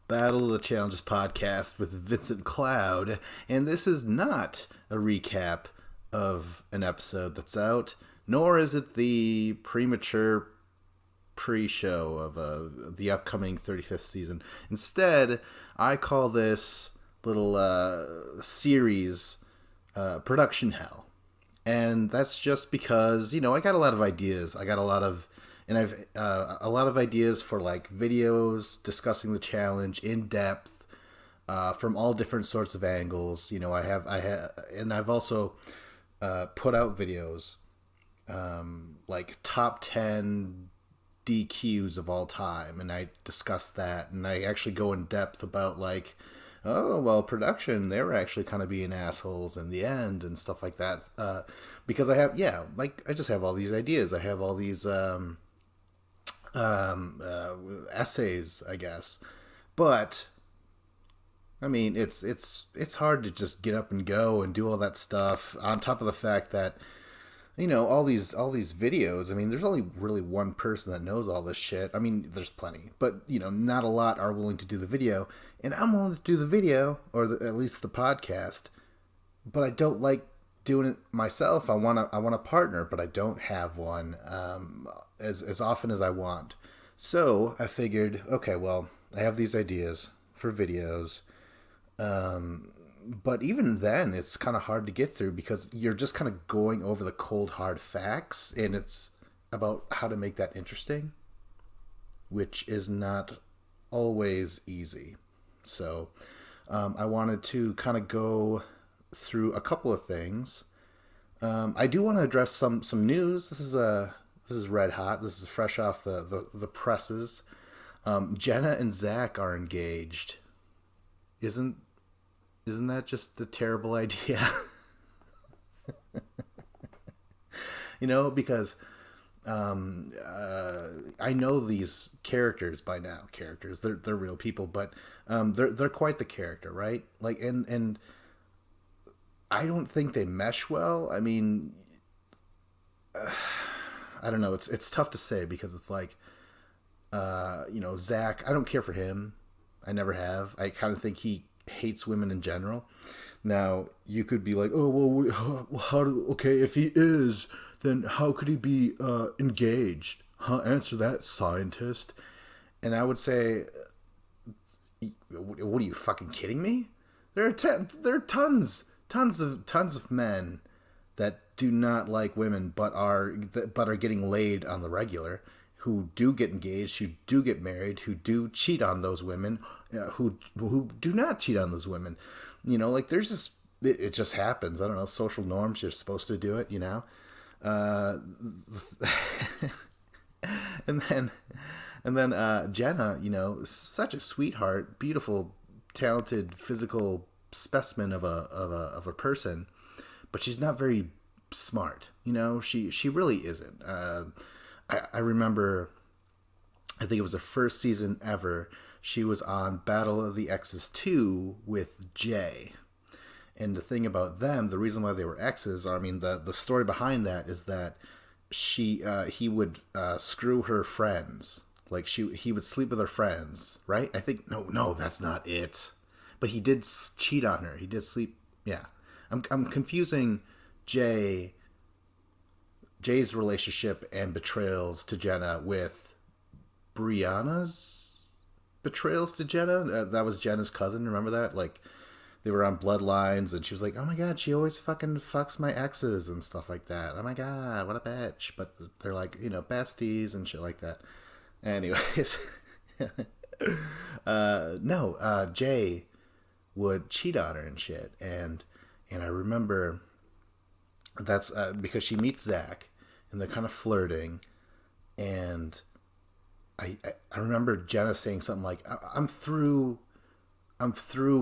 Battle of the Challenges podcast with Vincent Cloud, and this is not a recap of an episode that's out, nor is it the premature pre-show of the upcoming 35th season. Instead, I call this little series Production Hell. And that's just because, I got a lot of ideas. I've a lot of ideas for like videos discussing the challenge in depth, from all different sorts of angles. And I've also put out videos, like top 10 DQs of all time, and I discuss that, and I actually go in depth about like, oh well, production, they were actually kind of being assholes in the end and stuff like that. Because I just have all these ideas. I have all these essays, I guess. But I mean, it's hard to just get up and go and do all that stuff. On top of the fact that all these videos. I mean, there's only really one person that knows all this shit. I mean, there's plenty, but not a lot are willing to do the video, and I'm willing to do the video, or at least the podcast. But I don't like doing it myself. I want a partner, but I don't have one as often as I want. So I figured, okay, well, I have these ideas for videos. But even then, it's kind of hard to get through because you're just kind of going over the cold, hard facts, and it's about how to make that interesting, which is not always easy. So I wanted to kind of go through a couple of things. I do want to address some news. This is red hot. This is fresh off the presses. Jenna and Zach are engaged. Isn't that just a terrible idea? Because I know these characters by now. They're real people, but they're quite the character, right? Like, and I don't think they mesh well. I mean, I don't know. It's tough to say because it's like, Zach. I don't care for him. I never have. I kind of think he hates women in general. Now, you could be like, oh, well, okay, if he is, then how could he be engaged? Huh? Answer that, scientist. And I would say, what are you, fucking kidding me? There are tons of men that do not like women, but are getting laid on the regular, who do get engaged, who do get married, who do cheat on those women, who do not cheat on those women. Like there's just, it just happens. I don't know, social norms, you're supposed to do it, and then Jenna, such a sweetheart, beautiful, talented, physical specimen of a person, but she's not very smart. She really isn't. I remember, I think it was the first season ever, she was on Battle of the Exes 2 with Jay. And the thing about them, the reason why they were exes, the story behind that is that he would screw her friends. Like he would sleep with her friends, right? I think, no, that's not it. But he did cheat on her. He did sleep, yeah. I'm confusing Jay's relationship and betrayals to Jenna with Brianna's betrayals to Jenna. That was Jenna's cousin. Remember that? Like, they were on Bloodlines, and she was like, "Oh my god, she always fucking fucks my exes and stuff like that. Oh my god, what a bitch!" But they're like, besties and shit like that. Anyways, Jay would cheat on her and shit, and I remember that's because she meets Zach, and they're kind of flirting, and I remember Jenna saying something like, I'm through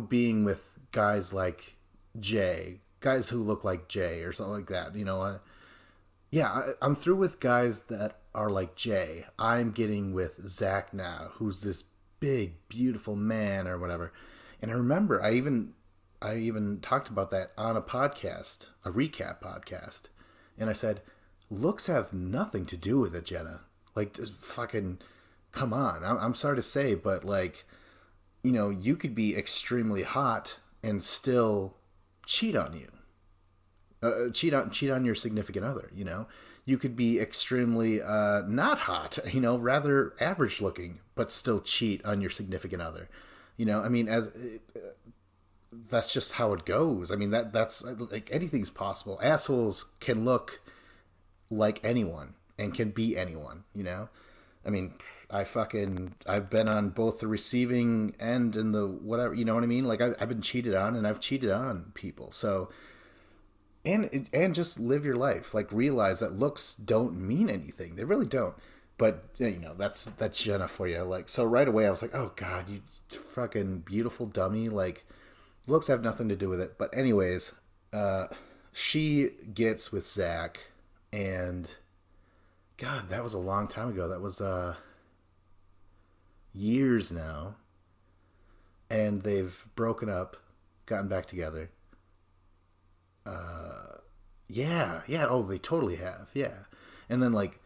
being with guys like Jay, guys who look like Jay or something like that. I'm through with guys that are like Jay. I'm getting with Zach now, who's this big, beautiful man or whatever. And I remember I even talked about that on a podcast, a recap podcast. And I said, looks have nothing to do with it, Jenna. Like, fucking, come on. I'm sorry to say, but like, you could be extremely hot and still cheat on you. Cheat on your significant other. You could be extremely not hot, rather average looking, but still cheat on your significant other. I mean, as that's just how it goes. I mean, that's like anything's possible. Assholes can look like anyone and can be anyone. I mean, I've been on both the receiving end and the whatever, you know what I mean? Like I've been cheated on and I've cheated on people. So, and just live your life. Like realize that looks don't mean anything. They really don't. But that's Jenna for you. Like, so right away I was like, oh God, you fucking beautiful dummy. Like, looks have nothing to do with it. But anyways, she gets with Zach, and God, that was a long time ago. That was years now, and they've broken up, gotten back together. Yeah, yeah. Oh, they totally have. Yeah, and then like,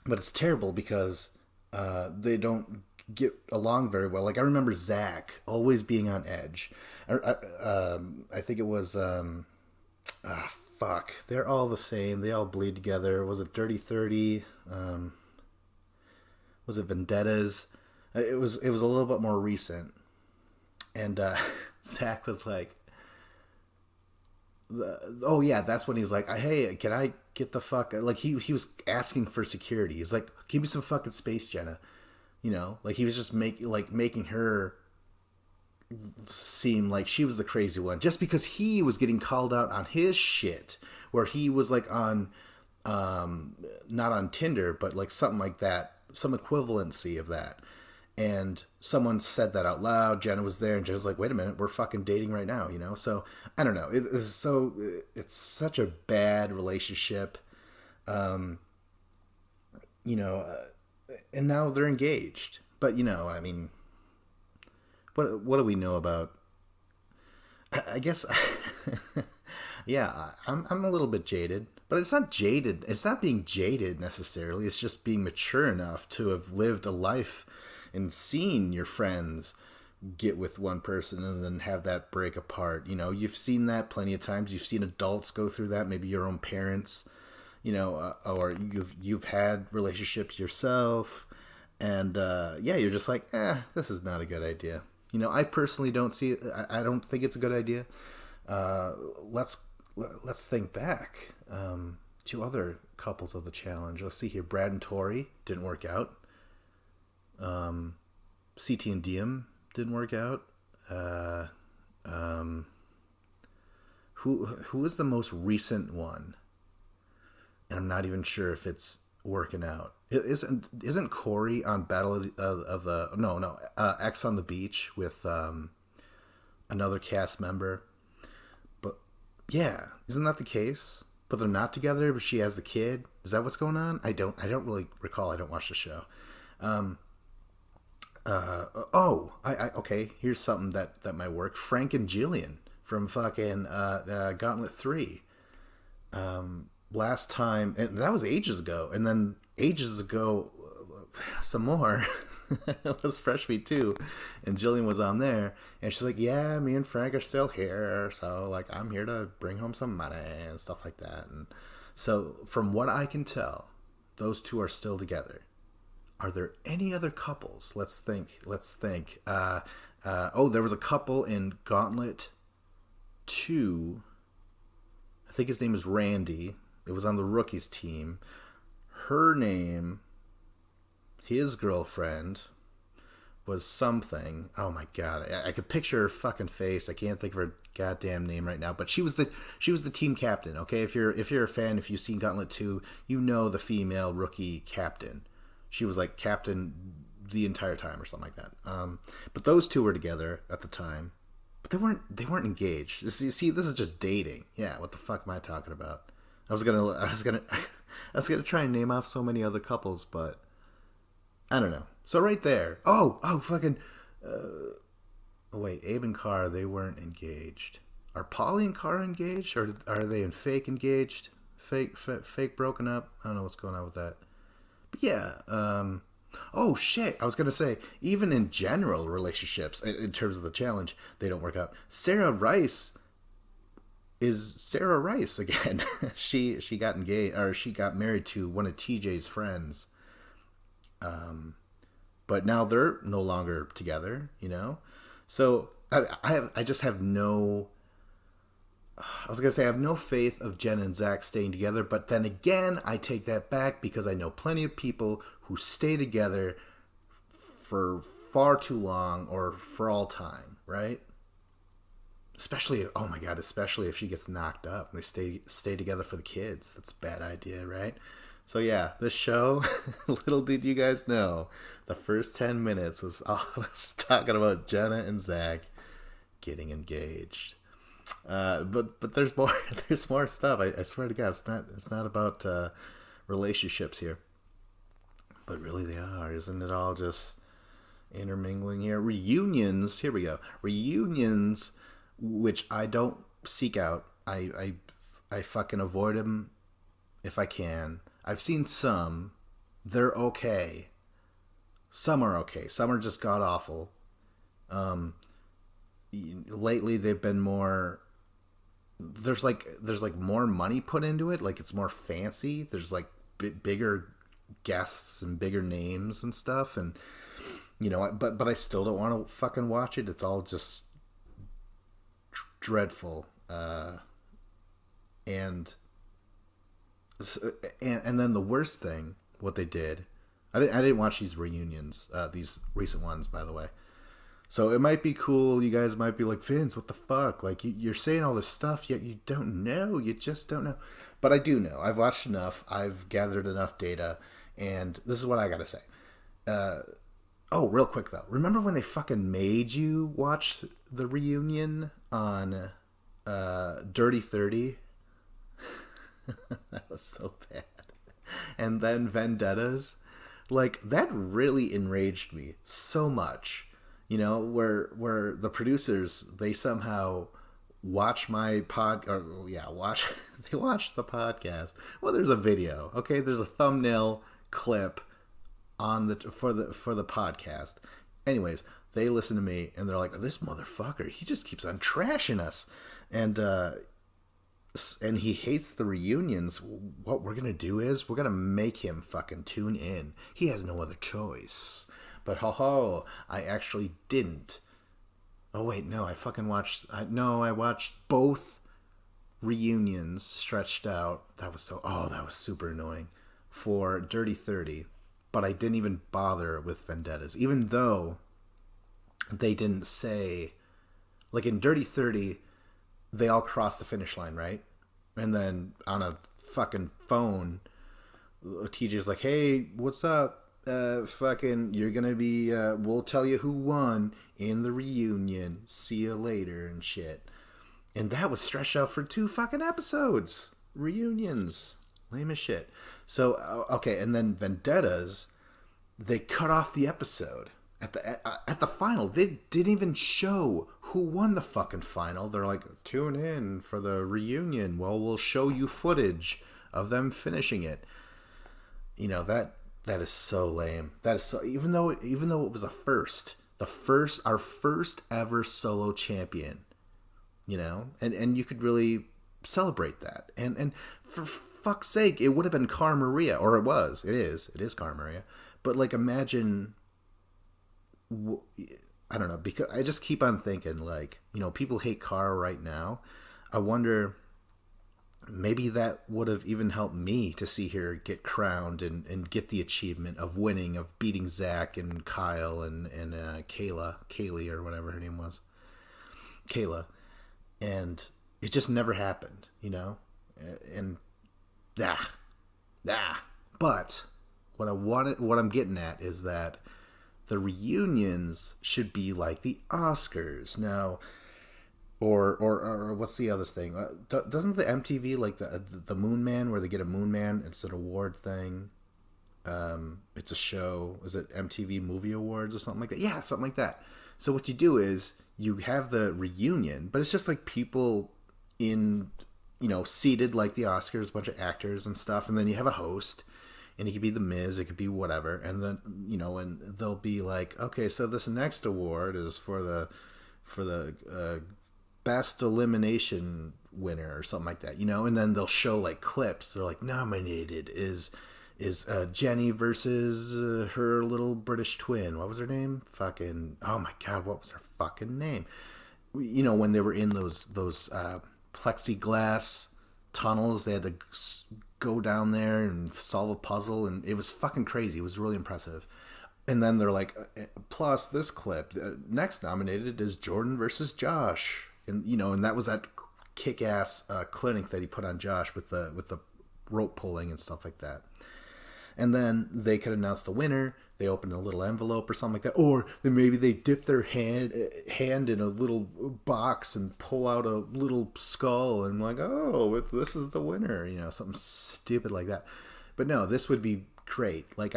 but it's terrible because they don't get along very well. Like I remember Zach always being on edge. I think it was fuck. They're all the same. They all bleed together. Was it Dirty 30? Was it Vendettas? It was a little bit more recent. And Zach was like, oh yeah, that's when he's like, hey, can I get the fuck, like he was asking for security. He's like, give me some fucking space, Jenna. Like he was just making her seem like she was the crazy one just because he was getting called out on his shit where he was like on not on Tinder but like something like that, some equivalency of that, and someone said that out loud. Jenna was there and Jenna's like, wait a minute, we're fucking dating right now. So I don't know, it's such a bad relationship. And now they're engaged, but I mean, what do we know about? I guess, yeah, I'm a little bit jaded, but it's not jaded. It's not being jaded necessarily. It's just being mature enough to have lived a life and seen your friends get with one person and then have that break apart. You've seen that plenty of times. You've seen adults go through that. Maybe your own parents, or you've had relationships yourself, and yeah, you're just like, this is not a good idea. I personally don't see it. I don't think it's a good idea. Let's think back to other couples of the challenge. Let's see here. Brad and Tori didn't work out. CT and Diem didn't work out. Who is the most recent one? And I'm not even sure if it's working out. Isn't Corey on Battle of the no X on the Beach with another cast member? But yeah, isn't that the case? But they're not together. But she has the kid. Is that what's going on? I don't really recall. I don't watch the show. Okay. Here's something that might work. Frank and Jillian from fucking Gauntlet 3. Last time, and that was ages ago, and then ages ago, some more. It was Fresh Meat 2, and Jillian was on there, and she's like, yeah, me and Frank are still here, so like I'm here to bring home some money and stuff like that. And so from what I can tell, those two are still together. Are there any other couples? Let's think. There was a couple in Gauntlet 2. I think his name is Randy. It was on the rookies team. Her name, his girlfriend, was something. Oh my god, I could picture her fucking face. I can't think of her goddamn name right now. But she was the team captain. Okay, if you're a fan, if you've seen Gauntlet 2, you know the female rookie captain. She was like captain the entire time or something like that. But those two were together at the time. But they weren't engaged. You see, this is just dating. Yeah, what the fuck am I talking about? I was gonna try and name off so many other couples, but I don't know. So right there. Fucking. Wait, Abe and Carr, they weren't engaged. Are Polly and Carr engaged, or are they in fake engaged? Fake broken up? I don't know what's going on with that. But yeah, Oh shit! I was gonna say, even in general relationships, in terms of the challenge, they don't work out. Sarah Rice is Sarah Rice again. She got engaged, or she got married to one of TJ's friends. But now they're no longer together. So I just have no. I was gonna say I have no faith of Jenna and Zach staying together, but then again, I take that back because I know plenty of people who stay together for far too long or for all time, right? Especially, oh my god, especially if she gets knocked up and they stay together for the kids. That's a bad idea, right? So yeah, this show, little did you guys know, the first 10 minutes was all I was talking about Jenna and Zach getting engaged. But there's more. There's more stuff. I swear to God, it's not about relationships here. But really, they are. Isn't it all just intermingling here? Reunions. Here we go. Reunions, which I don't seek out. I fucking avoid them if I can. I've seen some. They're okay. Some are okay. Some are just god awful. Lately they've been more, there's like more money put into it, like it's more fancy, there's like bigger guests and bigger names and stuff, and but I still don't want to fucking watch it. It's all just dreadful. And then the worst thing, what they did, I didn't watch these reunions, these recent ones, by the way. So it might be cool. You guys might be like, Vince, what the fuck? Like, you're saying all this stuff, yet you don't know. You just don't know. But I do know. I've watched enough. I've gathered enough data. And this is what I got to say. Real quick, though. Remember when they fucking made you watch the reunion on Dirty 30? That was so bad. And then Vendettas. Like, that really enraged me so much. Where the producers, they somehow watch my they watch the podcast. Well, there's a video, okay? There's a thumbnail clip on for the podcast. Anyways, they listen to me and they're like, this motherfucker, he just keeps on trashing us. And he hates the reunions. What we're going to do is we're going to make him fucking tune in. He has no other choice. But I actually didn't. Oh wait, no, I watched both reunions stretched out. That was super annoying for Dirty 30. But I didn't even bother with Vendettas, even though they didn't say, like in Dirty 30, they all crossed the finish line, right? And then on a fucking phone, TJ's like, hey, what's up? You're gonna be, we'll tell you who won in the reunion. See you later and shit. And that was stretched out for 2 fucking episodes. Reunions. Lame as shit. So, okay, and then Vendettas, they cut off the episode. At the final, they didn't even show who won the fucking final. They're like, tune in for the reunion. Well, we'll show you footage of them finishing it. That is so lame. That is so, even though it was our first ever solo champion, and you could really celebrate that. And for fuck's sake, it would have been Cara Maria, or it is Cara Maria. But like, imagine, I don't know, because I just keep on thinking, like, people hate Cara right now. I wonder, maybe that would have even helped me to see her get crowned and get the achievement of winning, of beating Zach and Kyle and Kaylee, or whatever her name was. Kayla. And it just never happened, And, But what I'm getting at is that the reunions should be like the Oscars. Now, or what's the other thing? Doesn't the MTV, like the Moon Man, where they get a Moon Man, it's an award thing. It's a show. Is it MTV Movie Awards or something like that? Yeah, something like that. So what you do is you have the reunion, but it's just like people in, seated like the Oscars, a bunch of actors and stuff, and then you have a host, and it could be the Miz, it could be whatever, and then and they'll be like, okay, so this next award is for the best elimination winner or something like that, and then they'll show like clips. They're like, nominated is Jenny versus her little British twin. What was her name? Fucking, oh my god, what was her fucking name? When they were in those plexiglass tunnels, they had to go down there and solve a puzzle, and it was fucking crazy. It was really impressive. And then they're like, plus this clip, next nominated is Jordan versus Josh, and and that was that kick-ass clinic that he put on Josh with the rope pulling and stuff like that. And then they could announce the winner. They open a little envelope or something like that, or then maybe they dip their hand in a little box and pull out a little skull and like, oh, this is the winner, something stupid like that. But no, this would be great. Like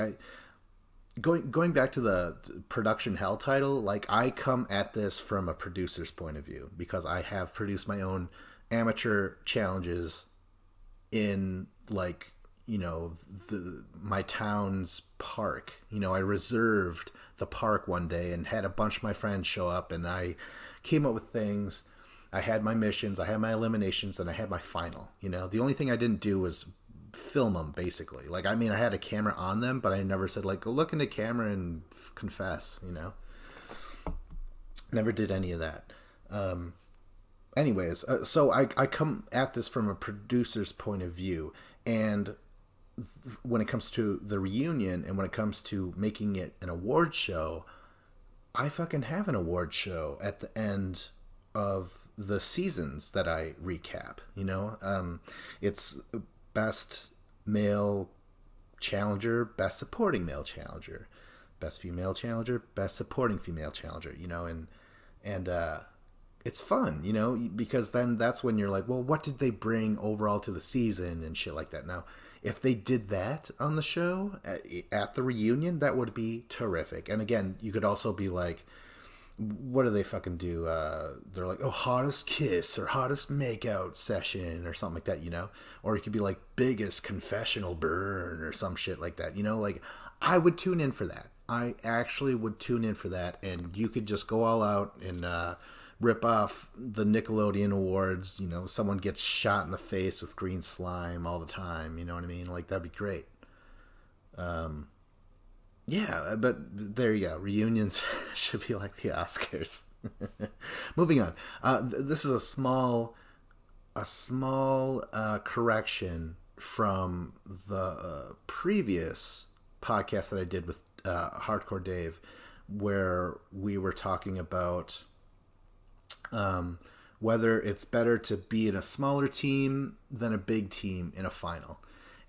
going back to the production hell title, like I come at this from a producer's point of view because I have produced my own amateur challenges in like my town's park. I reserved the park one day and had a bunch of my friends show up, and I came up with things. I had my missions, I had my eliminations, and I had my final. The only thing I didn't do was film them, basically. Like, I mean, I had a camera on them, but I never said like, go look in the camera and confess. Never did any of that. Anyways, so I come at this from a producer's point of view, and when it comes to the reunion and when it comes to making it an award show, I fucking have an award show at the end of the seasons that I recap. It's best male challenger, best supporting male challenger, best female challenger, best supporting female challenger. And it's fun, because then that's when you're like, well, what did they bring overall to the season and shit like that. Now, if they did that on the show at the reunion, that would be terrific. And again, you could also be like, what do they fucking do? They're like, oh, hottest kiss or hottest makeout session or something like that, Or it could be like biggest confessional burn or some shit like that, Like, I would tune in for that. I actually would tune in for that, and you could just go all out and rip off the Nickelodeon awards. Someone gets shot in the face with green slime all the time. You know what I mean? Like, that'd be great. Yeah, but there you go. Reunions should be like the Oscars. Moving on. This is a small correction from the previous podcast that I did with Hardcore Dave, where we were talking about whether it's better to be in a smaller team than a big team in a final.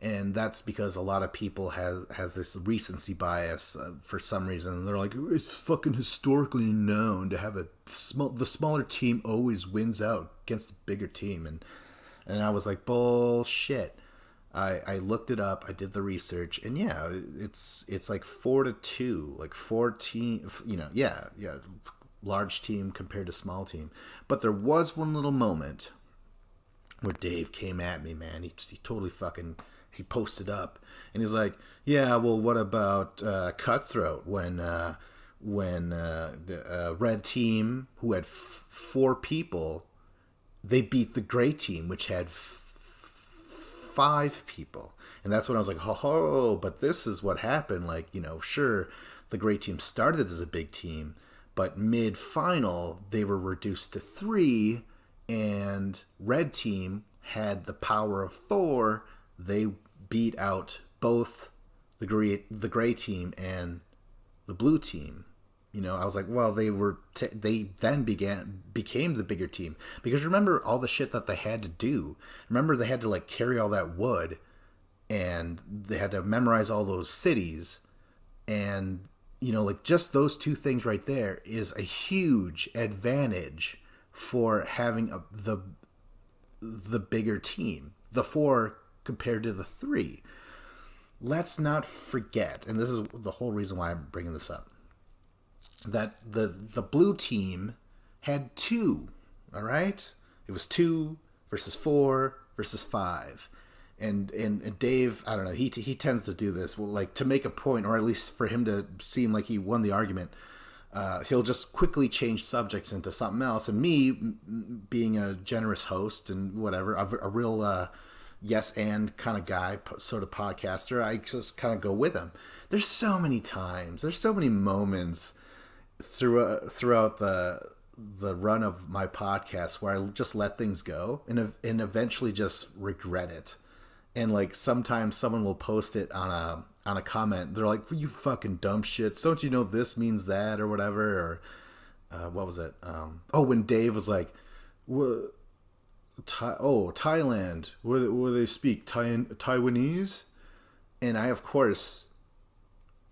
And that's because a lot of people has this recency bias for some reason. They're like, it's fucking historically known to have the smaller team always wins out against the bigger team. And I was like, bullshit. I looked it up. I did the research, and yeah, it's like 4-2, like 14. Yeah, large team compared to small team. But there was one little moment where Dave came at me, man. He totally fucking. He posted up, and he's like, yeah, well, what about Cutthroat when the red team, who had 4 people, they beat the gray team, which had 5 people. And that's when I was like, ho, but this is what happened. Like, sure, the gray team started as a big team, but mid-final, they were reduced to 3, and red team had the power of 4. They beat out both the gray team and the blue team. I was like, well, they then became the bigger team, because remember all the shit that they had to do. Remember they had to like carry all that wood, and they had to memorize all those cities, and like just those 2 things right there is a huge advantage for having the bigger team, the 4 compared to the 3. Let's not forget, and this is the whole reason why I'm bringing this up, that the blue team had 2, all right? It was 2 versus 4 versus 5. And Dave, I don't know, he tends to do this. Well, like to make a point, or at least for him to seem like he won the argument, he'll just quickly change subjects into something else. And me, being a generous host and whatever, a real yes and kind of guy, sort of podcaster, I just kind of go with him. There's so many times, there's so many moments throughout the run of my podcast where I just let things go and eventually just regret it. And like sometimes someone will post it on a comment. They're like, "You fucking dumb shits! Don't you know this means that or whatever?" Or what was it? When Dave was like, Thailand, where they speak Taiwanese," and I, of course,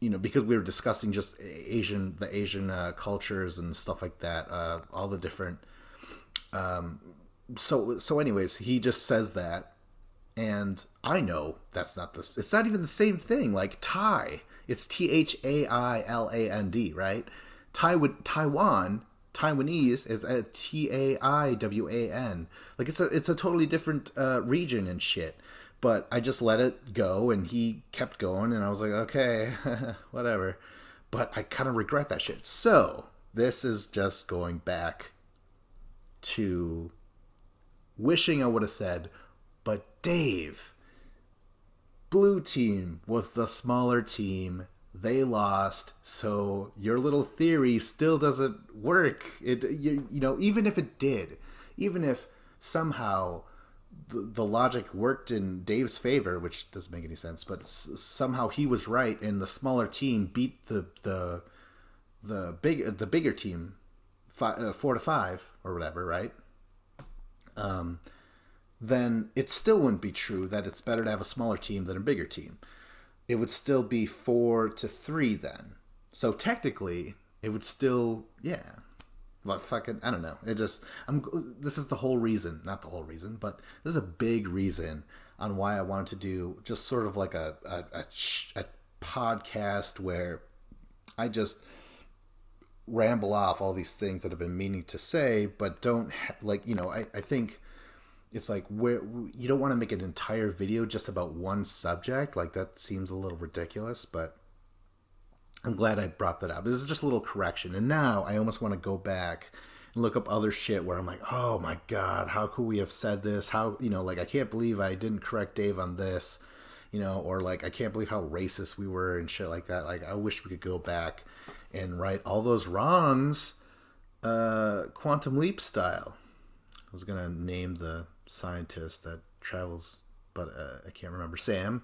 because we were discussing just the Asian cultures and stuff like that, all the different. So anyways, he just says that. And I know that's not this. It's not even the same thing. Like Thai, it's Thailand, right? Taiwanese is Taiwan. Like it's a totally different region and shit. But I just let it go, and he kept going, and I was like, okay, whatever. But I kind of regret that shit. So this is just going back to wishing I would have said, but Dave, blue team was the smaller team. They lost, so your little theory still doesn't work. Even if it did, even if somehow the logic worked in Dave's favor, which doesn't make any sense, but somehow he was right, and the smaller team beat the bigger team 4-5 or whatever, right? Then it still wouldn't be true that it's better to have a smaller team than a bigger team. It would still be 4-3 then. So technically, it would still, yeah. But fucking, I don't know. This is the whole reason, not the whole reason, but this is a big reason on why I wanted to do just sort of like a podcast where I just ramble off all these things that I've been meaning to say, but don't, I think it's like where you don't want to make an entire video just about one subject. Like that seems a little ridiculous, but I'm glad I brought that up. This is just a little correction. And now I almost want to go back and look up other shit where I'm like, oh my God, how could we have said this? How, I can't believe I didn't correct Dave on this, or like, I can't believe how racist we were and shit like that. Like, I wish we could go back and right all those wrongs, Quantum Leap style. I was going to name the scientist that travels, but I can't remember. Sam,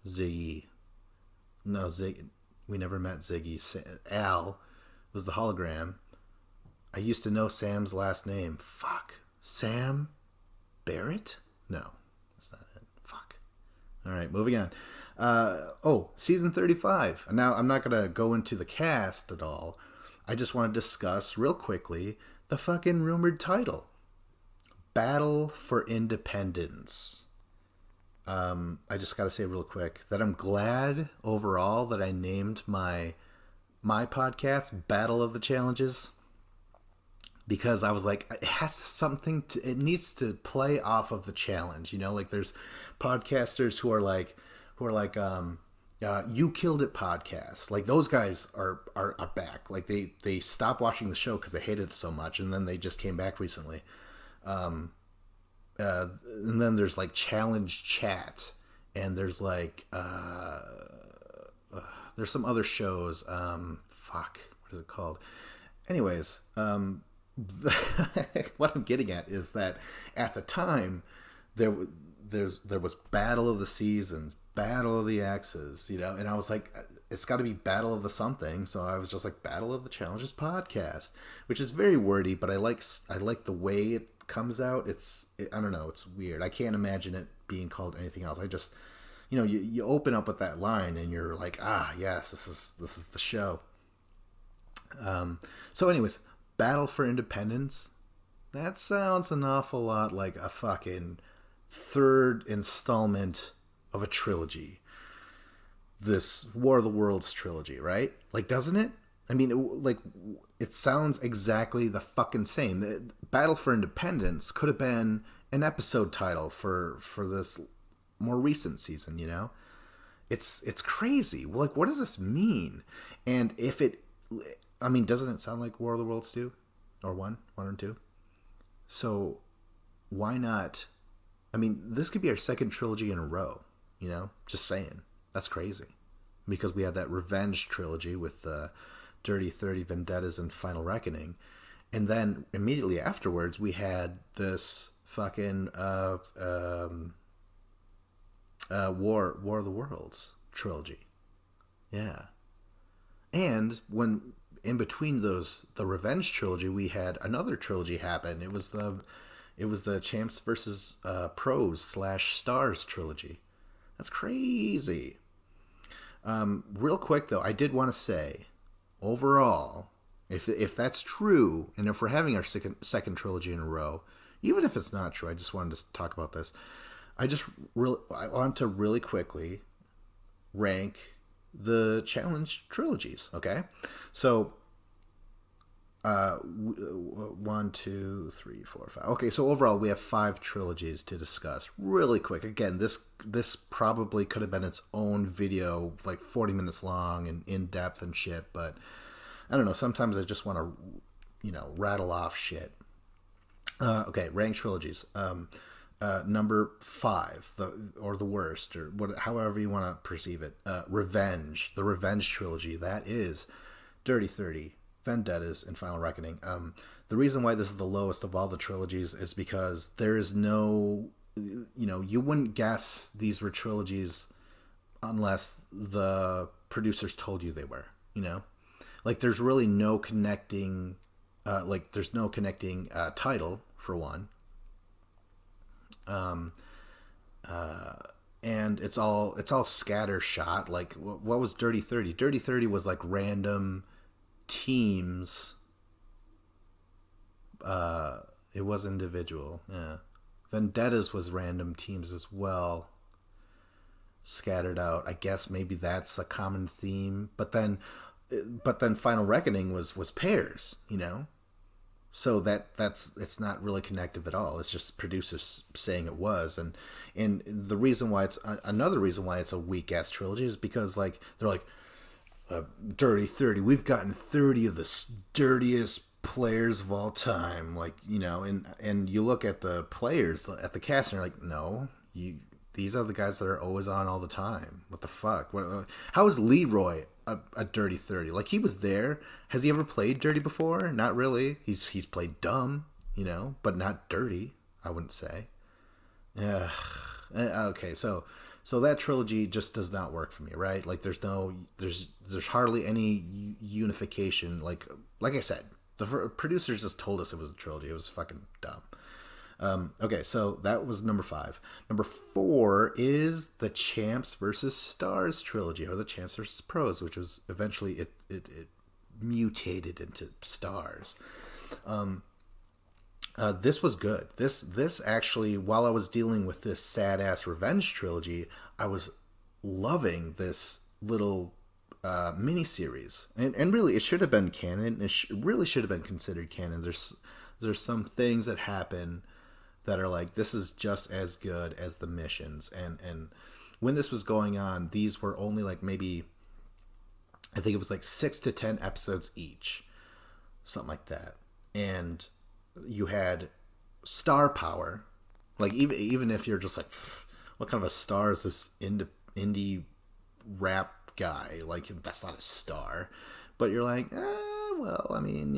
Ziggy. No, Ziggy. We never met Ziggy. Al was the hologram. I used to know Sam's last name. Fuck. Sam Barrett? No, that's not it. Fuck. All right, moving on. Season 35. Now, I'm not going to go into the cast at all. I just want to discuss real quickly the fucking rumored title. Battle for Independence. I just got to say real quick that I'm glad overall that I named my podcast Battle of the Challenges, because I was like, it has something to, it needs to play off of the challenge, like there's podcasters who are like You Killed It podcast. Like those guys are back. Like they stopped watching the show because they hated it so much, and then they just came back recently. And then there's like Challenge Chat, and there's like there's some other shows. What is it called? Anyways, what I'm getting at is that at the time there was Battle of the Seasons, Battle of the X's, and I was like, it's got to be Battle of the something. So I was just like, Battle of the Challenges podcast, which is very wordy, but I like the way it comes out. I don't know, it's weird. I can't imagine it being called anything else. I just, you open up with that line and you're like, yes, this is the show. So anyways, Battle for Independence, that sounds an awful lot like a fucking third installment of a trilogy. This War of the Worlds trilogy, right? Like, doesn't it? I mean, it sounds exactly the fucking same. Battle for Independence could have been an episode title for this more recent season, you know? It's crazy. Like, what does this mean? And if it, I mean, doesn't it sound like War of the Worlds 2? Or 1 or 2? So, why not? I mean, this could be our second trilogy in a row, you know? Just saying. That's crazy. Because we had that Revenge trilogy with Dirty 30, Vendettas, and Final Reckoning. And then, immediately afterwards, we had this fucking War of the Worlds trilogy. Yeah. And when in between those, the Revenge trilogy, we had another trilogy happen. It was the Champs versus Pros / Stars trilogy. That's crazy. Real quick though, I did want to say, overall, if that's true, and if we're having our second trilogy in a row, even if it's not true, I just wanted to talk about this. I want to really quickly rank the challenge trilogies. Okay, so 1, 2, 3, 4, 5. Okay, so overall we have 5 trilogies to discuss. Really quick. Again, this probably could have been its own video, like 40 minutes long and in depth and shit. But I don't know. Sometimes I just want to, rattle off shit. Okay, ranked trilogies. Number 5, the worst, or however you want to perceive it. Revenge, the Revenge trilogy. That is Dirty 30, Vendettas, and Final Reckoning. The reason why this is the lowest of all the trilogies is because there is no, you wouldn't guess these were trilogies unless the producers told you they were. Like there's really no connecting. There's no connecting title for one. And it's all scattershot. Like what was Dirty 30? Dirty 30 was like random teams. It was individual. Yeah. Vendettas was random teams as well, scattered out. I guess maybe that's a common theme. But then Final Reckoning was pairs. So it's not really connective at all. It's just producers saying it was, and the reason why another reason why it's a weak ass trilogy is because like they're like Dirty 30. We've gotten 30 of the dirtiest players of all time, and you look at the players at the cast and you're like, no, these are the guys that are always on all the time. What the fuck? How is Leroy a Dirty 30? Like, he was there. Has he ever played dirty before? Not really. He's played dumb, but not dirty, I wouldn't say. Yeah. Okay, so that trilogy just does not work for me, right? Like there's hardly any unification. Like I said, the producers just told us it was a trilogy. It was fucking dumb. Okay, so that was number 5. Number 4 is the Champs versus Stars trilogy, or the Champs versus Pros, which was eventually it mutated into Stars. This was good. This actually, while I was dealing with this sad ass Revenge trilogy, I was loving this little mini series, and really it should have been canon. It really should have been considered canon. There's some things that happen that are like, this is just as good as the missions. And when this was going on, these were only like maybe, I think it was like 6 to 10 episodes each, something like that. And you had star power, like even if you're just like, what kind of a star is this indie rap guy? Like, that's not a star. But you're like, well, I mean,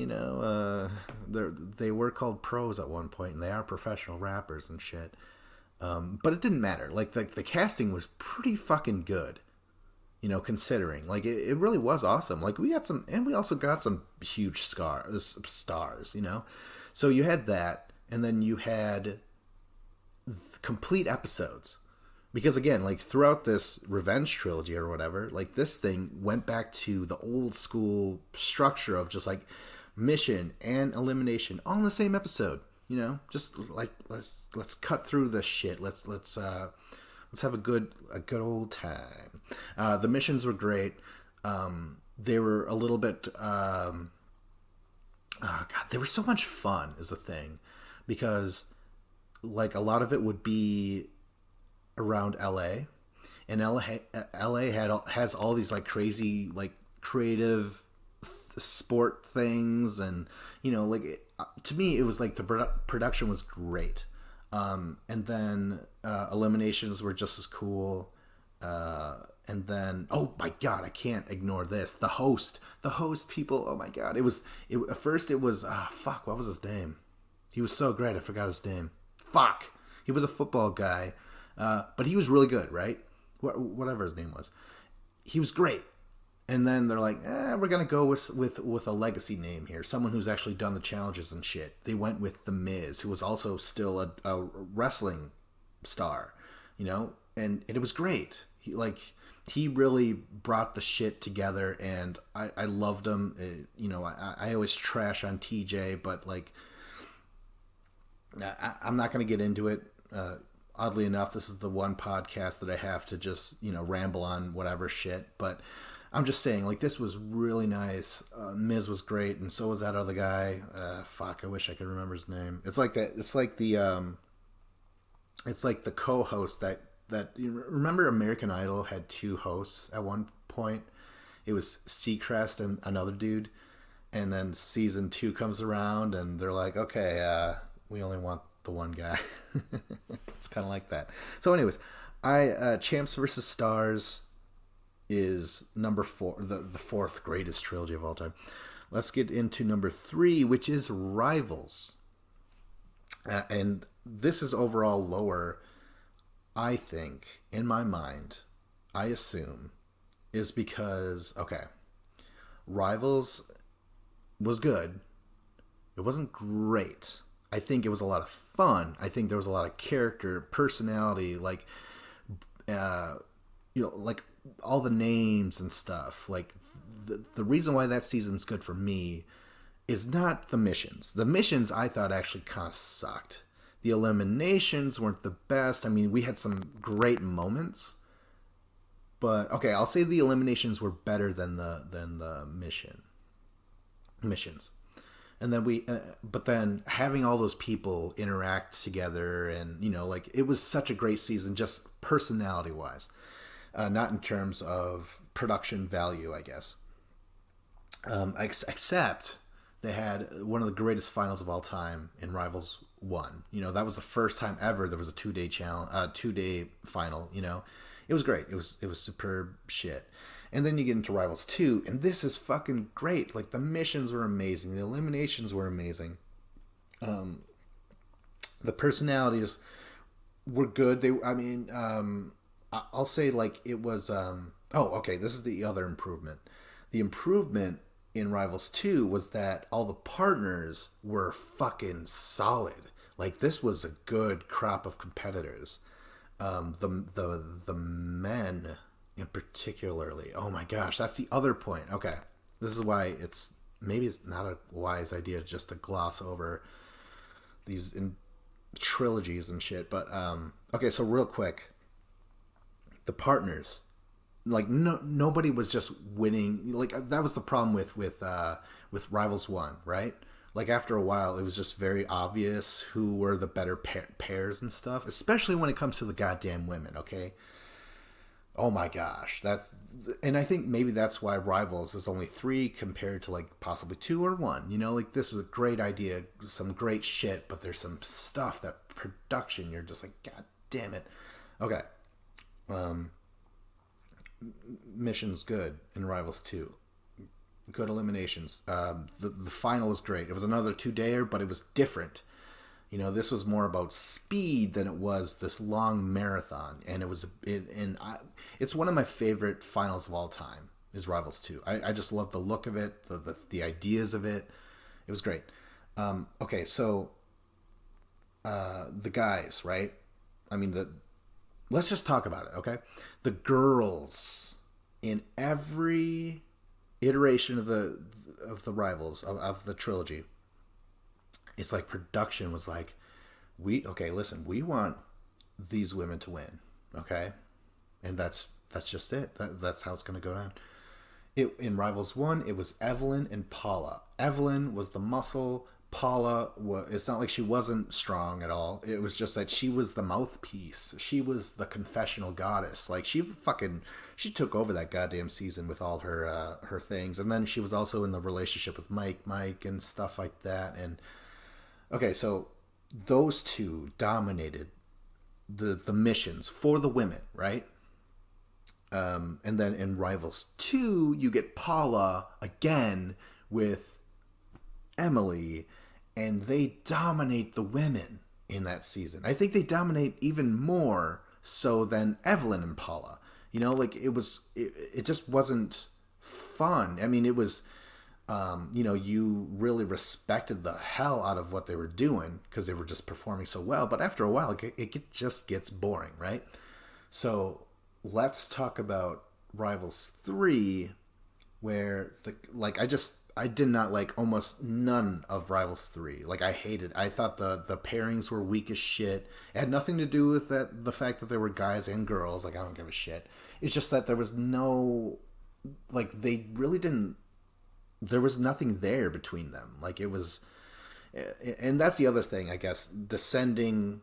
they were called pros at one point, and they are professional rappers and shit. But it didn't matter. Like, the casting was pretty fucking good, considering. Like, it really was awesome. Like, we got some, and we also got some huge stars, So you had that, and then you had complete episodes. Because again, like throughout this Revenge trilogy or whatever, like this thing went back to the old school structure of just like mission and elimination all in the same episode. Just like let's cut through this shit. Let's have a good old time. The missions were great. They were a little bit. Oh God, they were so much fun is the thing, because like a lot of it would be around LA, and LA has all these like crazy like creative sport things, and like to me it was like the production was great, and then eliminations were just as cool, and then oh my god, I can't ignore this, the host people, oh my god, at first it was fuck, what was his name? He was so great, I forgot his name. Fuck, he was a football guy, but he was really good, right? Whatever his name was, he was great. And then they're like, we're gonna go with a legacy name here, someone who's actually done the challenges and shit. They went with The Miz, who was also still a wrestling star, and it was great. He really brought the shit together, and I loved him. I always trash on TJ, but like, I'm not gonna get into it. Oddly enough, this is the one podcast that I have to just ramble on whatever shit, but. I'm just saying, like, this was really nice. Miz was great, and so was that other guy. Fuck, I wish I could remember his name. It's like that. It's like the co-host that remember American Idol had two hosts at one point. It was Seacrest and another dude, and then season 2 comes around, and they're like, okay, we only want the one guy. It's kind of like that. So, anyways, Champs versus Stars is number 4, the 4th greatest trilogy of all time. Let's get into number 3, which is Rivals. And this is overall lower, I think, in my mind, I assume, is because, okay, Rivals was good. It wasn't great. I think it was a lot of fun. I think there was a lot of character, personality, like, like, all the names and stuff. Like the reason why that season's good for me is not the missions. The missions I thought actually kind of sucked. The eliminations weren't the best. I mean, we had some great moments, but okay, I'll say the eliminations were better than the missions. And then but then having all those people interact together, and like, it was such a great season, just personality wise. Not in terms of production value, I guess. Except they had one of the greatest finals of all time in Rivals 1. That was the first time ever there was a 2-day challenge, 2-day final. It was great. It was superb shit. And then you get into Rivals 2, and this is fucking great. Like, the missions were amazing, the eliminations were amazing. The personalities were good. I'll say, like, it was... okay, this is the other improvement. The improvement in Rivals 2 was that all the partners were fucking solid. Like, this was a good crop of competitors. The men, in particularly. Oh my gosh, that's the other point. Okay, this is why maybe it's not a wise idea just to gloss over these trilogies and shit. But, okay, so real quick. The partners, like, nobody was just winning. Like, that was the problem with Rivals 1, right? Like, after a while, it was just very obvious who were the better pairs and stuff, especially when it comes to the goddamn women. Okay, oh my gosh, and I think maybe that's why Rivals is only 3 compared to, like, possibly 2 or 1. Like, this is a great idea, some great shit, but there's some stuff, that production, you're just like, god damn it. Okay. Missions good in Rivals 2. Good eliminations. The final is great. It was another 2-dayer, but it was different. This was more about speed than it was this long marathon, and it's one of my favorite finals of all time. Is Rivals 2. I just love the look of it, the ideas of it. It was great. Okay, so the guys, right? I mean, let's just talk about it, okay? The girls in every iteration of the Rivals of the trilogy, it's like production was like, we want these women to win, okay? And that's just it. That's how it's gonna go down. In Rivals 1, it was Evelyn and Paula. Evelyn was the muscle. Paula was, it's not like she wasn't strong at all. It was just that she was the mouthpiece. She was the confessional goddess. Like she took over that goddamn season with all her things. And then she was also in the relationship with Mike and stuff like that. And okay, so those two dominated the missions for the women, right? And then in Rivals 2, you get Paula again with Emily, and they dominate the women in that season. I think they dominate even more so than Evelyn and Paula. You know, like it just wasn't fun. I mean, it was, you really respected the hell out of what they were doing because they were just performing so well. But after a while, it just gets boring, right? So let's talk about Rivals 3, where I did not like almost none of Rivals 3. Like, I thought the pairings were weak as shit. It had nothing to do with the fact that there were guys and girls. Like, I don't give a shit. It's just that there was no, like, they really didn't, there was nothing there between them. Like, it was, and that's the other thing, I guess, descending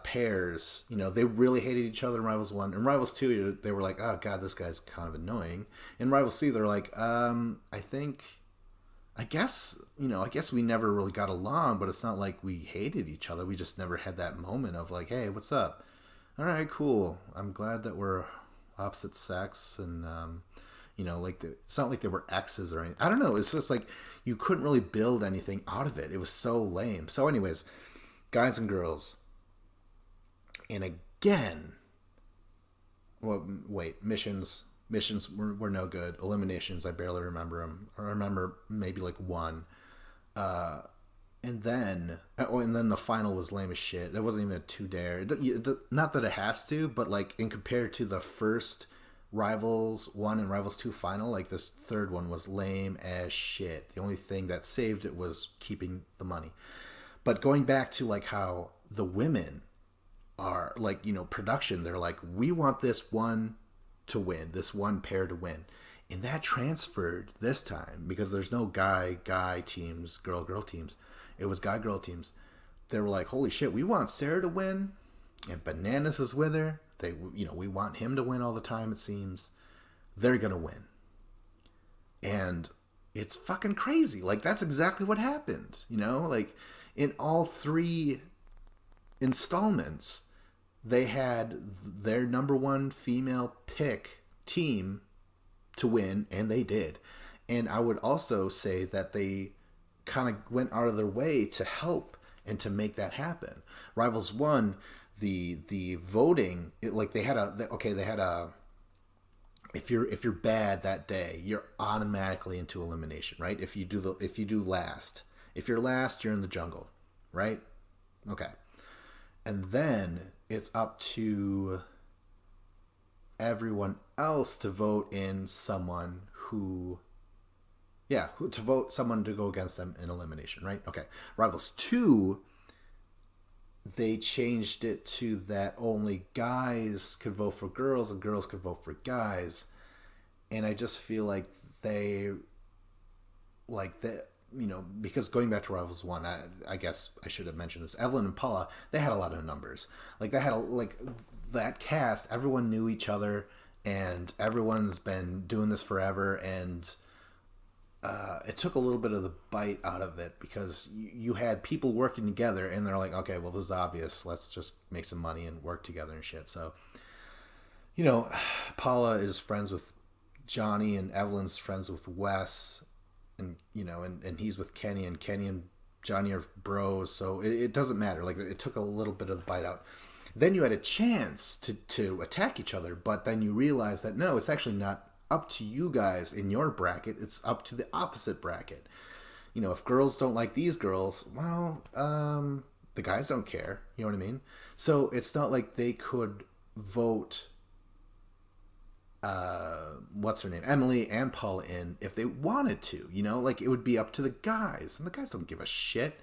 pairs, they really hated each other in Rivals 1. In Rivals 2, they were like, oh god, this guy's kind of annoying. In Rivals 3, they're like, I guess we never really got along, but it's not like we hated each other. We just never had that moment of like, hey, what's up? All right, cool. I'm glad that we're opposite sex, and it's not like they were exes or anything. I don't know. It's just like you couldn't really build anything out of it. It was so lame. So anyways, guys and girls. And again, missions were no good. Eliminations, I barely remember them. I remember maybe like one. And then the final was lame as shit. It wasn't even a 2-dare. Not that it has to, but like in compared to the first Rivals 1 and Rivals 2 final, like this third one was lame as shit. The only thing that saved it was keeping the money. But going back to like how the women are like, production, they're like, we want this one to win, this one pair to win. And that transferred this time because there's no guy teams, girl teams. It was guy-girl teams. They were like, holy shit, we want Sarah to win, and Bananas is with her. We want him to win all the time, it seems. They're going to win. And it's fucking crazy. Like, that's exactly what happened, Like, in all 3 installments, they had their number 1 female pick team to win, and they did. And I would also say that they kind of went out of their way to help and to make that happen. Rivals 1, the voting, they had a if you're bad that day, you're automatically into elimination, right? If you do last. If you're last, you're in the jungle, right? Okay. And then it's up to everyone else to vote in someone to vote someone to go against them in elimination, right? Okay. Rivals 2, they changed it to that only guys could vote for girls and girls could vote for guys. And I just feel like because going back to Rivals 1, I guess I should have mentioned this. Evelyn and Paula, they had a lot of numbers. Like, they had that cast, everyone knew each other, and everyone's been doing this forever, and it took a little bit of the bite out of it because you had people working together, and they're like, okay, well, this is obvious. Let's just make some money and work together and shit. So, Paula is friends with Johnny, and Evelyn's friends with Wes, and and he's with Kenny and Johnny are bros, so it doesn't matter. Like, it took a little bit of the bite out. Then you had a chance to attack each other, but then you realize that no, it's actually not up to you guys in your bracket. It's up to the opposite bracket. If girls don't like these girls, well, the guys don't care. You know what I mean? So it's not like they could vote what's her name, Emily and Paula in if they wanted to, like it would be up to the guys, and the guys don't give a shit.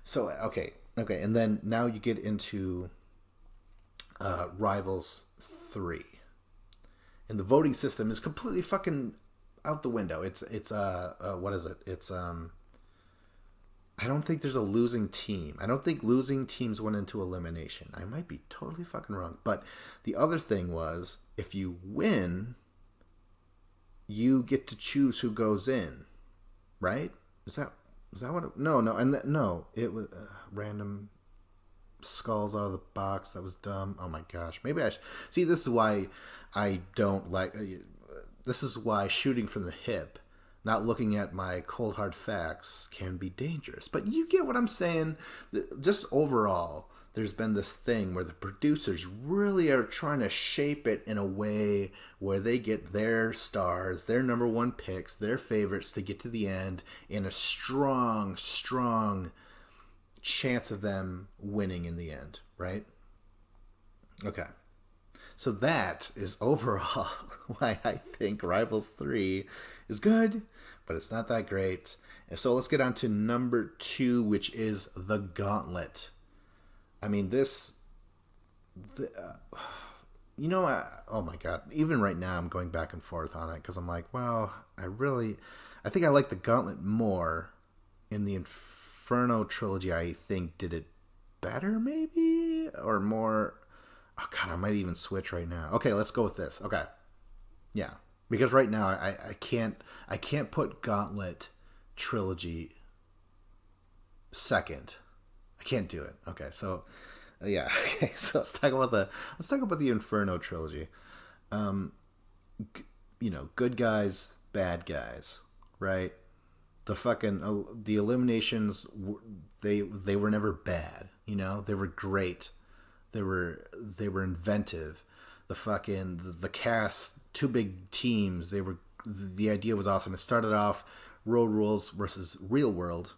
So okay, and then now you get into Rivals 3, and the voting system is completely fucking out the window. It's what is it? It's I don't think there's a losing team. I don't think losing teams went into elimination. I might be totally fucking wrong. But the other thing was, if you win, you get to choose who goes in, right? Is that what? It was random skulls out of the box. That was dumb. Oh my gosh. Maybe I see. This is why I don't like. This is why shooting from the hip, not looking at my cold hard facts, can be dangerous. But you get what I'm saying. Just overall, there's been this thing where the producers really are trying to shape it in a way where they get their stars, their number one picks, their favorites to get to the end in a strong chance of them winning in the end, right? Okay. So that is overall why I think Rivals 3 is good, but it's not that great. And so let's get on to number 2, which is The Gauntlet. I mean, oh my God. Even right now, I'm going back and forth on it because I'm like, well, I think I like The Gauntlet more. In the Inferno trilogy, I think did it better, maybe? Or more... Oh God, I might even switch right now. Okay, let's go with this. Okay. Yeah. Because right now, I can't put Gauntlet trilogy second. I can't do it. Okay, so yeah. Okay, so let's talk about the Inferno trilogy. Good guys, bad guys, right? The eliminations, they were never bad. They were great. They were inventive. The cast, two big teams. The idea was awesome. It started off Road Rules versus Real World,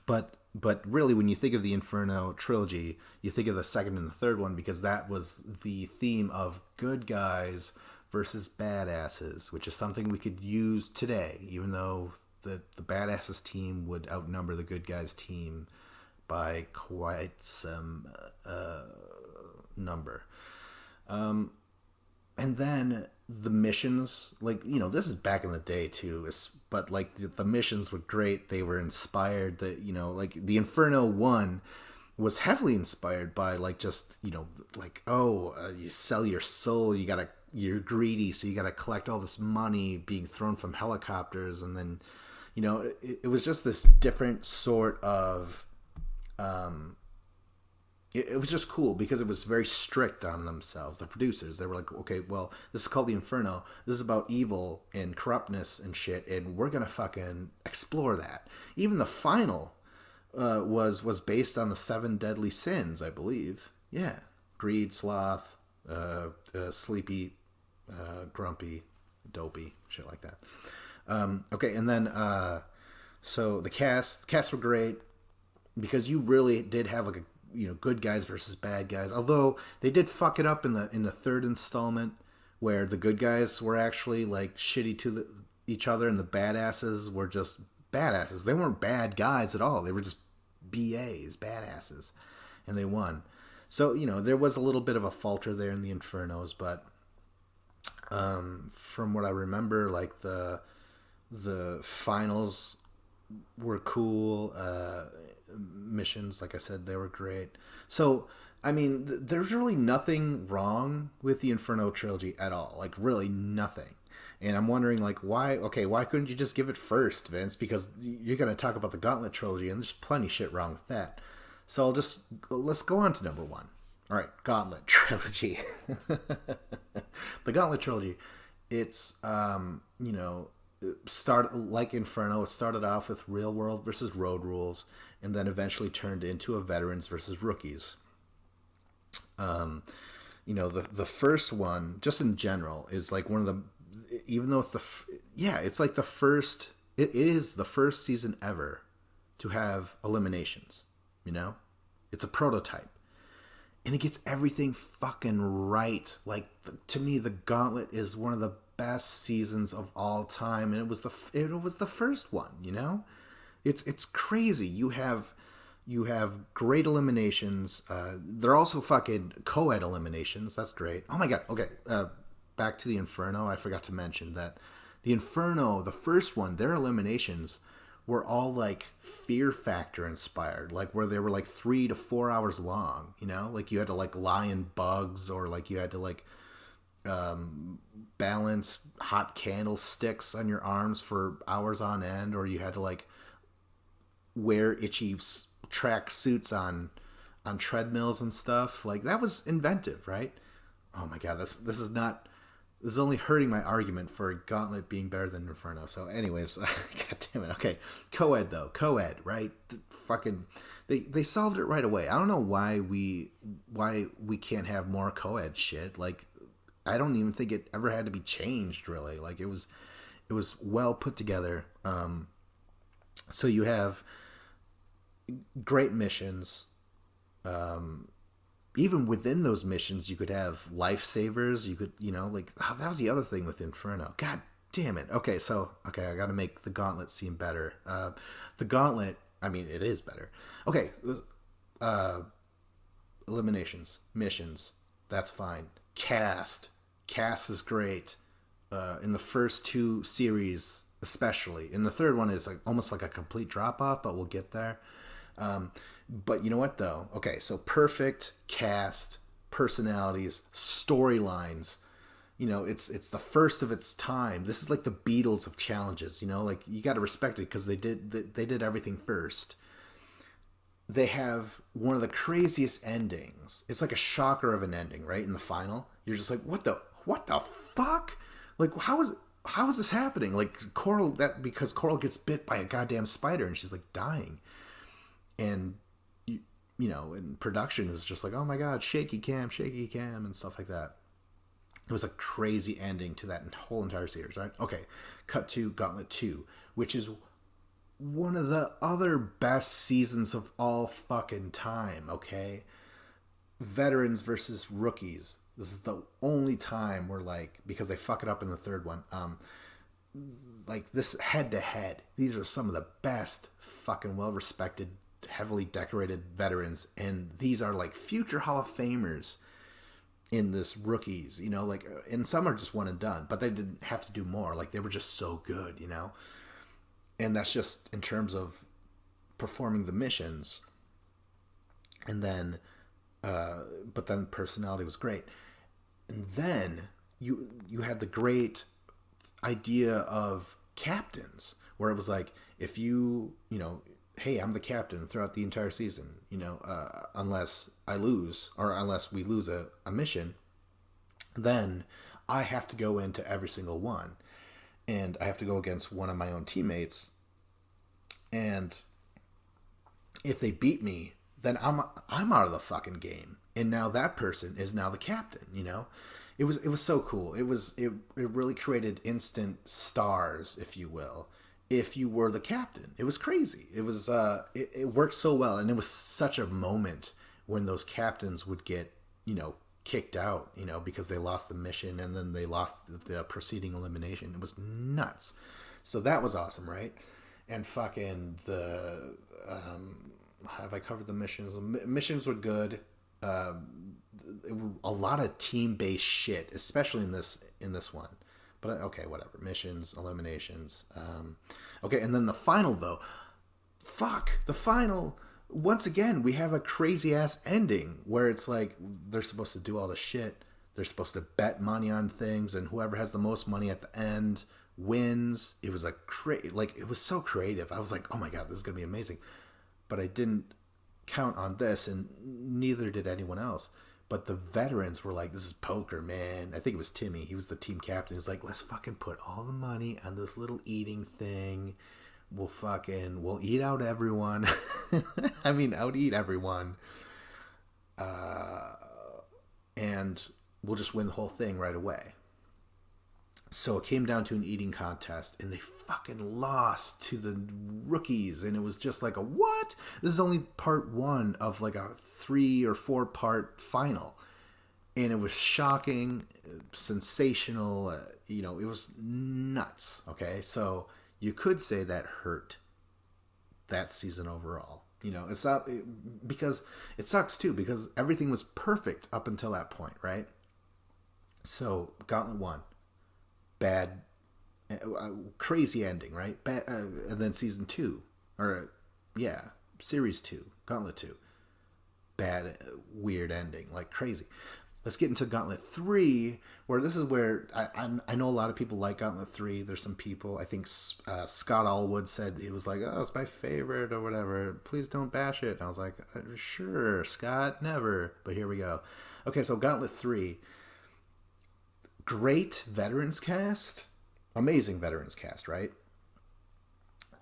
but really, when you think of the Inferno trilogy, you think of the second and the third one because that was the theme of good guys versus badasses, which is something we could use today, even though the badasses team would outnumber the good guys team by quite some number. And then the missions, this is back in the day too, but the missions were great. They were inspired. The Inferno 1 was heavily inspired by you sell your soul. You're greedy, so you gotta collect all this money being thrown from helicopters, and then, it was just this different sort of, it was just cool because it was very strict on themselves. The producers, they were like, okay, well, this is called the Inferno. This is about evil and corruptness and shit, and we're gonna fucking explore that. Even the final was based on the 7 deadly sins, I believe. Yeah, greed, sloth, sleepy, grumpy, dopey, shit like that. Okay, and then so the cast were great because you really did have good guys versus bad guys. Although they did fuck it up in the third installment, where the good guys were actually shitty to each other, and the badasses were just badasses. They weren't bad guys at all. They were just BAs, badasses, and they won. So there was a little bit of a falter there in the Infernos, but from what I remember, the finals were cool. Missions, like I said, they were great. So, I mean, there's really nothing wrong with the Inferno trilogy at all. Really nothing. And I'm wondering, why couldn't you just give it first, Vince? Because you're going to talk about the Gauntlet trilogy, and there's plenty of shit wrong with that. So let's go on to number 1. All right, Gauntlet trilogy. The Gauntlet trilogy, it's, like Inferno, it started off with Real World versus Road Rules, and then eventually turned into a veterans versus rookies. The first one, just in general, is one of the, even though it's it's the first, it is the first season ever to have eliminations. It's a prototype, and it gets everything fucking right. To me, the Gauntlet is one of the best seasons of all time, and it was the first one. It's crazy. You have great eliminations. They're also fucking co-ed eliminations. That's great. Oh my God. Okay. Back to the Inferno. I forgot to mention that the Inferno, the first one, their eliminations were all like Fear Factor inspired, like where they were like 3 to 4 hours long, you know, like you had to like lie in bugs, or like you had to like balance hot candlesticks on your arms for hours on end, or you had to like wear itchy track suits on treadmills and stuff. Like that was inventive, right? Oh my god, this is only hurting my argument for Gauntlet being better than Inferno. So anyways, god damn it. Okay, co-ed, right? Fucking they solved it right away. I don't know why we can't have more co-ed shit. Like I don't even think it ever had to be changed really. Like it was well put together. So you have great missions. Even within those missions, you could have lifesavers. You could, like, oh, that was the other thing with Inferno. God damn it. Okay, I got to make the Gauntlet seem better. The Gauntlet, I mean, it is better. Okay, eliminations, missions, that's fine. Cast is great. In the first 2 series, especially. In the third one, it's like almost like a complete drop off, but we'll get there. But you know what though? Okay, so perfect cast, personalities, storylines. It's the first of its time. This is like the Beatles of challenges. Like you got to respect it because they did everything first. They have one of the craziest endings. It's like a shocker of an ending, right? In the final, you're just like, what the fuck? Like how is this happening? Like Coral, because Coral gets bit by a goddamn spider and she's like dying. And and production is just like, oh my god, shaky cam and stuff like that. It was a crazy ending to that whole entire series, right? Okay, cut to Gauntlet 2, which is one of the other best seasons of all fucking time, okay? Veterans versus rookies. This is the only time where, like, because they fuck it up in the third one, like this head to head, these are some of the best fucking well-respected, heavily decorated veterans, and these are like future Hall of Famers in this rookies, like, and some are just one and done, but they didn't have to do more. Like they were just so good, and that's just in terms of performing the missions. And then but then personality was great. And then you had the great idea of captains, where it was like, if hey, I'm the captain throughout the entire season, unless I lose, or unless we lose a mission, then I have to go into every single one, and I have to go against one of my own teammates, and if they beat me, then I'm out of the fucking game, and now that person is now the captain. It was so cool. It really created instant stars, if you will, if you were the captain. It was crazy. It was it worked so well, and it was such a moment when those captains would get kicked out, because they lost the mission and then they lost the preceding elimination. It was nuts. So that was awesome, right? And fucking the have I covered the missions? Missions were good. A lot of team-based shit, especially in this one. But okay, whatever. Missions, eliminations. Okay, and then the final, though. Fuck. The final, once again, we have a crazy-ass ending where it's like they're supposed to do all the shit. They're supposed to bet money on things, and whoever has the most money at the end wins. It was it was so creative. I was like, oh my god, this is going to be amazing. But I didn't count on this, and neither did anyone else. But the veterans were like, this is poker, man. I think it was Timmy. He was the team captain. He's like, let's fucking put all the money on this little eating thing. We'll eat out everyone. I mean, out-eat everyone. And we'll just win the whole thing right away. So it came down to an eating contest, and they fucking lost to the rookies, and it was just like, what? This is only part 1 of like a 3 or 4 part final, and it was shocking, sensational. It was nuts. Okay, so you could say that hurt that season overall. It's not, because it sucks too, because everything was perfect up until that point, right? So Gauntlet 1. Bad Crazy ending, right? And then season 2, or yeah, series 2, Gauntlet 2, bad, weird ending, like crazy. Let's get into Gauntlet 3, where this is where I know a lot of people like Gauntlet 3. There's some people, I think Scott Allwood said, he was like, oh, it's my favorite or whatever. Please don't bash it. And I was like, sure, Scott, never. But here we go. Okay, so Gauntlet 3. Great veterans cast. Amazing veterans cast, right?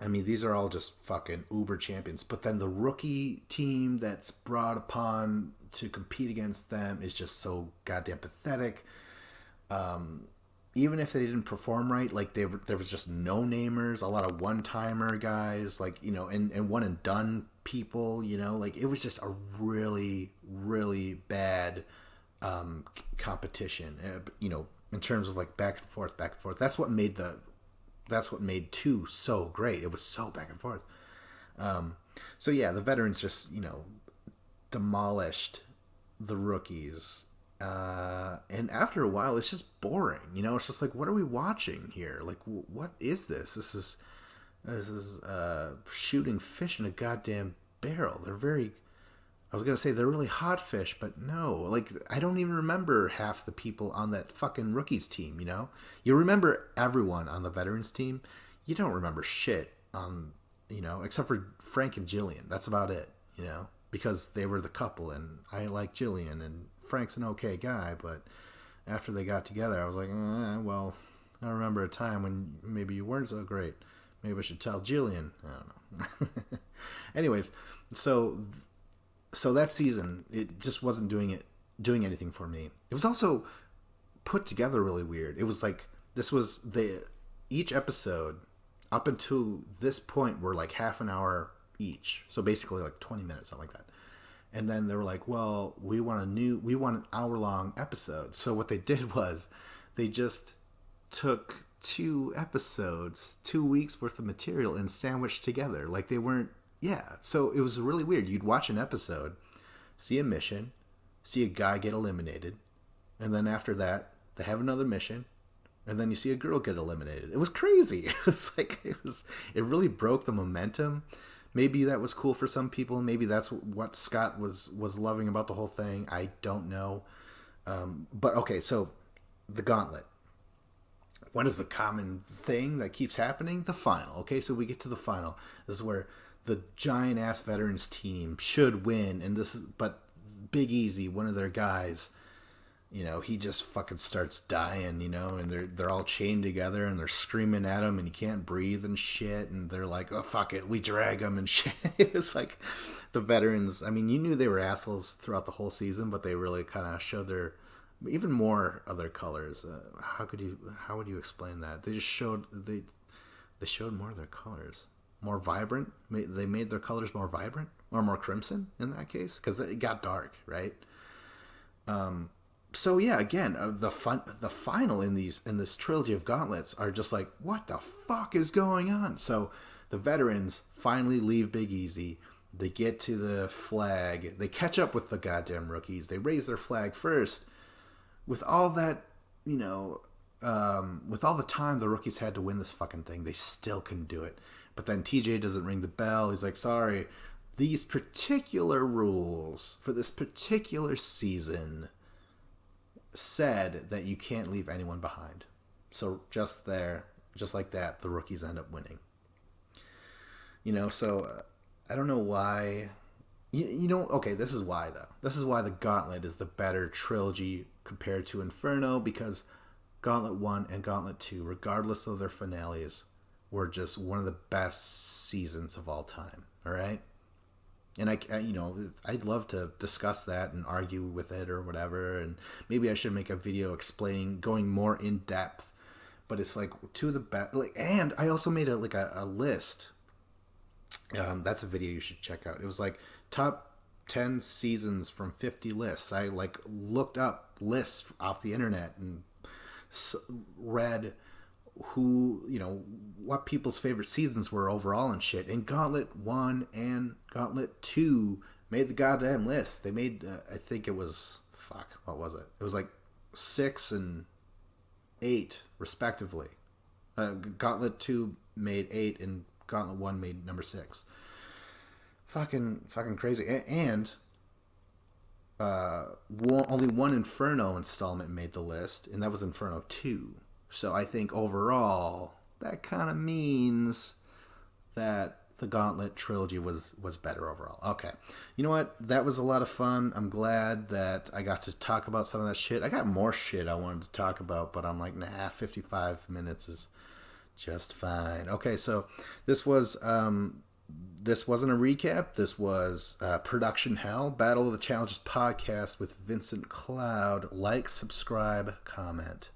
I mean, these are all just fucking uber champions. But then the rookie team that's brought upon to compete against them is just so goddamn pathetic. Even if they didn't perform right, like there was just no-namers, a lot of one-timer guys, like, you know, and one-and-done people, you know, like it was just a really, really bad competition, you know, in terms of like back and forth. That's what made 2 so great. It was so back and forth. So yeah, the veterans just, you know, demolished the rookies. And after a while, it's just boring. You know, it's just like, what are we watching here? Like, what is this? This is shooting fish in a goddamn barrel. I was going to say they're really hot fish, but no. Like, I don't even remember half the people on that fucking rookies team, you know? You remember everyone on the veterans team. You don't remember shit on, you know, except for Frank and Jillian. That's about it, you know? Because they were the couple, and I like Jillian, and Frank's an okay guy, but after they got together, I was like, well, I remember a time when maybe you weren't so great. Maybe I should tell Jillian. I don't know. Anyways, so that season, it just wasn't doing anything for me. It was also put together really weird. It was like, each episode up until this point were like half an hour each. So basically like 20 minutes, something like that. And then they were like, well, we want an hour-long episode. So what they did was they just took 2 episodes, 2 weeks worth of material, and sandwiched together. Like they weren't, yeah. So it was really weird. You'd watch an episode, see a mission, see a guy get eliminated, and then after that, they have another mission, and then you see a girl get eliminated. It was crazy. It was like, it really broke the momentum. Maybe that was cool for some people. Maybe that's what Scott was loving about the whole thing. I don't know. But okay, so the Gauntlet. What is the common thing that keeps happening? The final. Okay, so we get to the final. This is where the giant ass veterans team should win, but Big Easy, one of their guys, you know, he just fucking starts dying, you know, and they're all chained together and they're screaming at him and he can't breathe and shit, and they're like, oh fuck it, we drag him and shit. It's like the veterans, I mean, you knew they were assholes throughout the whole season, but they really kind of showed their even more of their colors. How would you explain that? They just showed they showed more of their colors, more vibrant. They made their colors more vibrant, or more crimson in that case, because it got dark, right? So yeah, again, the final in this trilogy of gauntlets are just like, what the fuck is going on? So the veterans finally leave Big Easy. They get to the flag. They catch up with the goddamn rookies. They raise their flag first. With all that, you know, with all the time the rookies had to win this fucking thing, they still couldn't do it. But then TJ doesn't ring the bell. He's like, sorry, these particular rules for this particular season said that you can't leave anyone behind. So just like that, the rookies end up winning. You know, so I don't know why. You know, okay, this is why, though. This is why the Gauntlet is the better trilogy compared to Inferno, because Gauntlet 1 and Gauntlet 2, regardless of their finales, were just one of the best seasons of all time, all right? And I you know, I'd love to discuss that and argue with it or whatever, and maybe I should make a video explaining, going more in depth. But it's like two of the best. Like, and I also made a list. That's a video you should check out. It was like top 10 seasons from 50 lists. I like looked up lists off the internet and read who, you know, what people's favorite seasons were overall and shit. And Gauntlet 1 and Gauntlet 2 made the goddamn list. They made, I think it was, what was it? It was like 6 and 8, respectively. Gauntlet 2 made 8, and Gauntlet 1 made number 6. Fucking crazy. And only one Inferno installment made the list, and that was Inferno 2. So I think overall, that kind of means that the Gauntlet trilogy was better overall. Okay. You know what? That was a lot of fun. I'm glad that I got to talk about some of that shit. I got more shit I wanted to talk about, but I'm like, nah, 55 minutes is just fine. Okay, so this wasn't a recap. This was Production Hell, Battle of the Challenges podcast with Vincent Cloud. Like, subscribe, comment.